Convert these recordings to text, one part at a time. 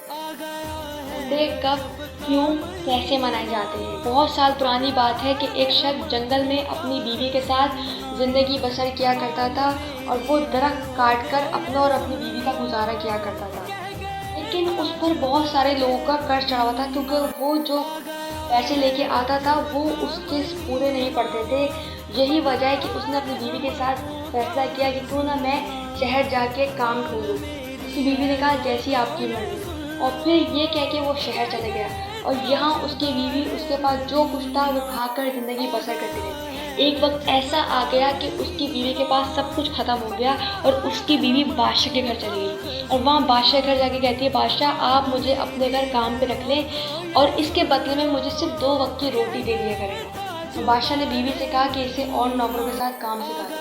पर्दे कब, क्यों, कैसे मनाए जाते हैं? बहुत साल पुरानी बात है कि एक शख्स जंगल में अपनी बीवी के साथ ज़िंदगी बसर किया करता था और वो दरख्त काट कर अपना और अपनी बीवी का गुजारा किया करता था। लेकिन उस पर बहुत सारे लोगों का कर्ज चढ़ा हुआ था, क्योंकि वो जो पैसे लेके आता था वो उसके पूरे नहीं पड़ते थे। यही वजह है कि उसने अपनी बीवी के साथ फैसला किया कि क्यों ना मैं शहर जाके काम ढूंढूं। उसकी बीवी ने कहा जैसी आपकी मर्जी, और फिर ये कह के वो शहर चले गया और यहाँ उसकी बीवी उसके पास जो कुछ था वो खाकर ज़िंदगी बसर करती रही। एक वक्त ऐसा आ गया कि उसकी बीवी के पास सब कुछ ख़त्म हो गया और उसकी बीवी बादशाह के घर चली गई और वहाँ बादशाह के घर जाके कहती है, बादशाह आप मुझे अपने घर काम पे रख लें और इसके बदले में मुझे सिर्फ 2 वक्त की रोटी दे दिया करें। तो बादशाह ने बीवी से कहा कि इसे और नौकरों के साथ काम सिखा दे।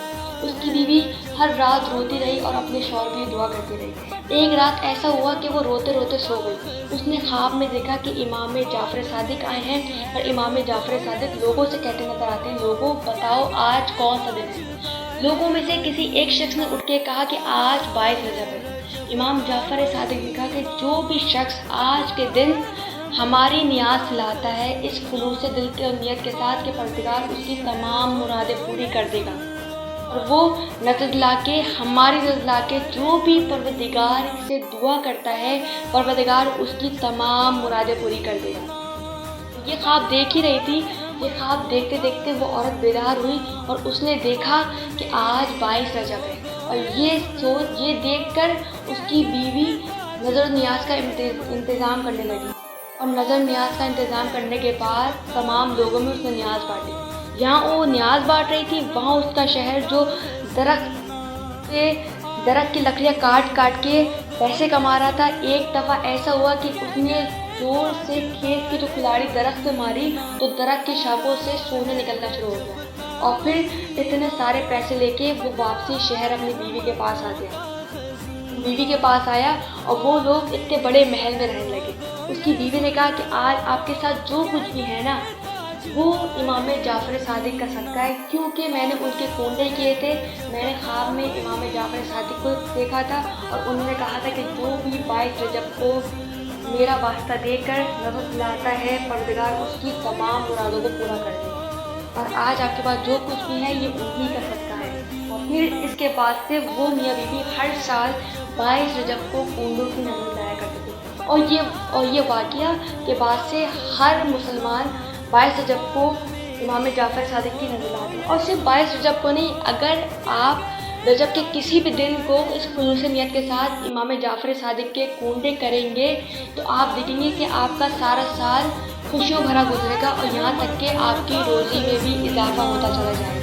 उसकी बीवी हर रात रोती रही और अपने शौहर की दुआ करती रही। एक रात ऐसा हुआ कि वो रोते रोते सो गई। उसने ख्वाब में देखा कि इमाम जाफ़र सादिक आए हैं और इमाम जाफ़र सादिक लोगों से कहते नजर आते हैं, लोगों बताओ आज कौन सा दिन है। लोगों में से किसी एक शख्स ने उठ के कहा कि आज 22 रजब है। इमाम जाफ़र सादिक ने कहा कि जो भी शख्स आज के दिन हमारी नियाज लाता है इस खुलूस दिल के और नियत के साथ कि परवरदिगार उसकी तमाम मुरादें पूरी कर देगा, और वो नजर ला के हमारी नजर ला के जो भी परवरदिगार से दुआ करता है परवरदिगार उसकी तमाम मुरादें पूरी कर देगा। ये ख्वाब देख ही रही थी। ये ख्वाब देखते देखते वो औरत बेदार हुई और उसने देखा कि आज 22 रजब है, और ये देखकर उसकी बीवी नज़र नियाज का इंतज़ाम करने लगी और नज़र नियाज का इंतज़ाम करने के बाद तमाम लोगों में उसने नियाज बांटी। जहाँ वो न्याज बांट रही थी वहाँ उसका शहर जो दरख्त की लकड़ियाँ काट काट के पैसे कमा रहा था, एक दफ़ा ऐसा हुआ कि उसने जोर से खेत की जो कुल्हाड़ी दरख्त पे मारी तो दरख्त की शाखों से सोना निकलना शुरू हो गया, और फिर इतने सारे पैसे लेके वो वापसी शहर अपनी बीवी के पास आ गया। बीवी के पास आया और वो लोग इतने बड़े महल में रहने लगे। उसकी बीवी ने कहा कि आज आपके साथ जो कुछ भी है ना वो इमाम जाफ़र सादिक का सदका है, क्योंकि मैंने उनके कोंडे किए थे। मैंने ख्वाब में इमाम जाफ़र सादिक को देखा था और उन्होंने कहा था कि जो भी 22 रजब को मेरा वास्ता देकर नजर दिलाता है परवरदिगार उसकी तमाम मुरादों को पूरा कर देगा, और आज आपके पास जो कुछ भी है ये उन्हीं का सदका है। और फिर इसके बाद से वो मियाँ बीवी हर साल 22 रजब को कोंडों की नजर लाया करते थे, और ये वाक़या के बाद से हर मुसलमान 22 रजब को इमाम जाफ़र सादिक की नज़र लाते हैं। और सिर्फ 22 रजब को नहीं, अगर आप रजब के किसी भी दिन को इस खुलूस नियत के साथ इमाम जाफ़र सादिक के कोंडे करेंगे तो आप देखेंगे कि आपका सारा साल खुशियों भरा गुजरेगा और यहाँ तक कि आपकी रोज़ी में भी इजाफा होता चला जाएगा।